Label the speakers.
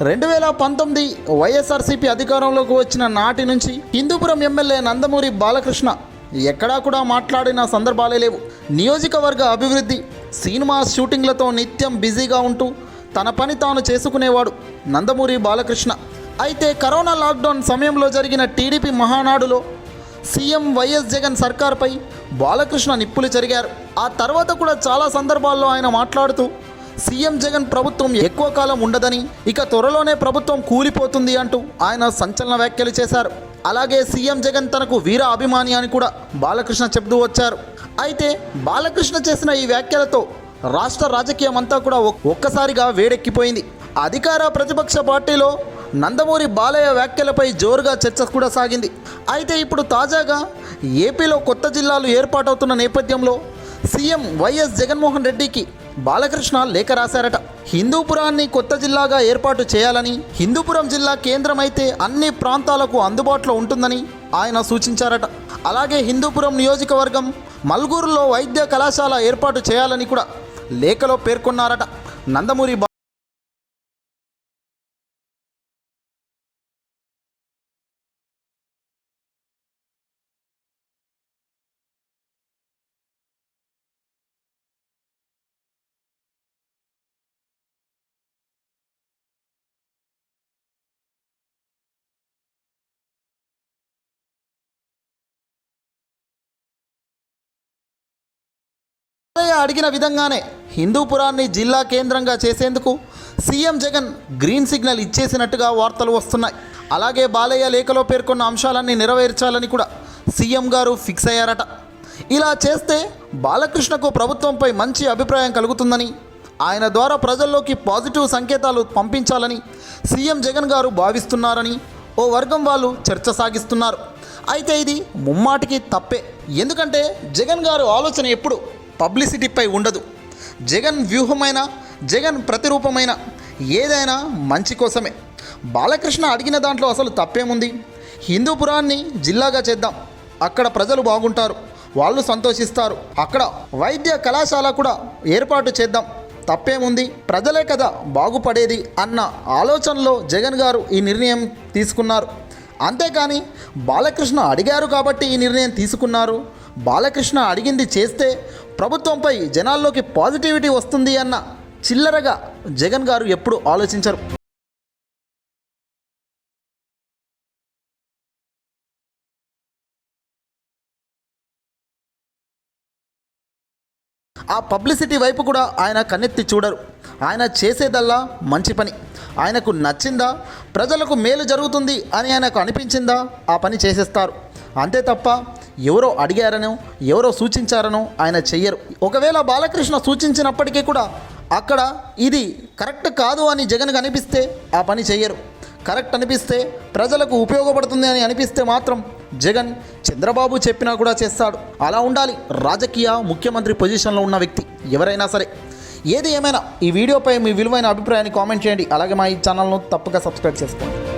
Speaker 1: 2019 వైఎస్ఆర్సీపీ అధికారంలోకి వచ్చిన నాటి నుంచి హిందూపురం ఎమ్మెల్యే నందమూరి బాలకృష్ణ ఎక్కడా కూడా మాట్లాడిన సందర్భాలే లేవు. నియోజకవర్గ అభివృద్ధి, సినిమా షూటింగ్లతో నిత్యం బిజీగా ఉంటూ తన పని తాను చేసుకునేవాడు నందమూరి బాలకృష్ణ. అయితే కరోనా లాక్డౌన్ సమయంలో జరిగిన టీడీపీ మహానాడులో సీఎం వైఎస్ జగన్ సర్కార్పై బాలకృష్ణ నిప్పులు చెరిగారు. ఆ తర్వాత కూడా చాలా సందర్భాల్లో ఆయన మాట్లాడుతూ సీఎం జగన్ ప్రభుత్వం ఎక్కువ కాలం ఉండదని, ఇక త్వరలోనే ప్రభుత్వం కూలిపోతుంది అంటూ ఆయన సంచలన వ్యాఖ్యలు చేశారు. అలాగే సీఎం జగన్ తనకు వీర అభిమాని అని కూడా బాలకృష్ణ చెబుతూ వచ్చారు. అయితే బాలకృష్ణ చేసిన ఈ వ్యాఖ్యలతో రాష్ట్ర రాజకీయం అంతా కూడా ఒక్కసారిగా వేడెక్కిపోయింది. అధికార ప్రతిపక్ష పార్టీలో నందమూరి బాలయ్య వ్యాఖ్యలపై జోరుగా చర్చ కూడా సాగింది. అయితే ఇప్పుడు తాజాగా ఏపీలో కొత్త జిల్లాలు ఏర్పాటవుతున్న నేపథ్యంలో సీఎం వైఎస్ జగన్మోహన్ రెడ్డికి బాలకృష్ణ లేఖ రాశారట. హిందూపురాన్ని కొత్త జిల్లాగా ఏర్పాటు చేయాలని, హిందూపురం జిల్లా కేంద్రమైతే అన్ని ప్రాంతాలకు అందుబాటులో ఉంటుందని ఆయన సూచించారట. అలాగే హిందూపురం నియోజకవర్గం మల్గూరులో వైద్య కళాశాల ఏర్పాటు చేయాలని కూడా లేఖలో పేర్కొన్నారట. నందమూరి అడిగిన విధంగానే హిందూపురాన్ని జిల్లా కేంద్రంగా చేసేందుకు సీఎం జగన్ గ్రీన్ సిగ్నల్ ఇచ్చేసినట్టుగా వార్తలు వస్తున్నాయి. అలాగే బాలయ్య లేఖలో పేర్కొన్న అంశాలన్నీ నెరవేర్చాలని కూడా సీఎం గారు ఫిక్స్ అయ్యారట. ఇలా చేస్తే బాలకృష్ణకు ప్రభుత్వంపై మంచి అభిప్రాయం కలుగుతుందని, ఆయన ద్వారా ప్రజల్లోకి పాజిటివ్ సంకేతాలు పంపించాలని సీఎం జగన్ గారు భావిస్తున్నారని ఓ వర్గం వాళ్ళు చర్చ సాగిస్తున్నారు. అయితే ఇది ముమ్మాటికి తప్పే. ఎందుకంటే జగన్ గారు ఆలోచన ఎప్పుడు పబ్లిసిటీపై ఉండదు. జగన్ వ్యూహమైన, జగన్ ప్రతిరూపమైన ఏదైనా మంచి కోసమే. బాలకృష్ణ అడిగిన దాంట్లో అసలు తప్పేముంది? హిందూపురాన్ని జిల్లాగా చేద్దాం, అక్కడ ప్రజలు బాగుంటారు, వాళ్ళు సంతోషిస్తారు, అక్కడ వైద్య కళాశాల కూడా ఏర్పాటు చేద్దాం, తప్పేముంది, ప్రజలే కదా బాగుపడేది అన్న ఆలోచనలో జగన్ గారు ఈ నిర్ణయం తీసుకున్నారు. అంతేకాని బాలకృష్ణ అడిగారు కాబట్టి ఈ నిర్ణయం తీసుకున్నారు, బాలకృష్ణ అడిగింది చేస్తే ప్రభుత్వంపై జనాల్లోకి పాజిటివిటీ వస్తుంది అన్న చిల్లరగా జగన్ గారు ఎప్పుడు ఆలోచించరు. ఆ పబ్లిసిటీ వైపు కూడా ఆయన కన్నెత్తి చూడరు. ఆయన చేసేదల్లా మంచి పని. ఆయనకు నచ్చిందా, ప్రజలకు మేలు జరుగుతుంది అని ఆయనకు అనిపించిందా ఆ పని చేసేస్తారు. అంతే తప్ప ఎవరో అడిగారనో, ఎవరో సూచించారనో ఆయన చెయ్యరు. ఒకవేళ బాలకృష్ణ సూచించినప్పటికీ కూడా అక్కడ ఇది కరెక్ట్ కాదు అని జగన్కి అనిపిస్తే ఆ పని చెయ్యరు. కరెక్ట్ అనిపిస్తే, ప్రజలకు ఉపయోగపడుతుంది అని అనిపిస్తే మాత్రం జగన్ చంద్రబాబు చెప్పినా కూడా చేస్తాడు. అలా ఉండాలి రాజకీయ ముఖ్యమంత్రి పొజిషన్లో ఉన్న వ్యక్తి ఎవరైనా సరే. ఏది ఏమైనా ఈ వీడియోపై మీ విలువైన అభిప్రాయాన్ని కామెంట్ చేయండి. అలాగే మా ఈ ఛానల్ను తప్పక సబ్స్క్రైబ్ చేసుకోండి.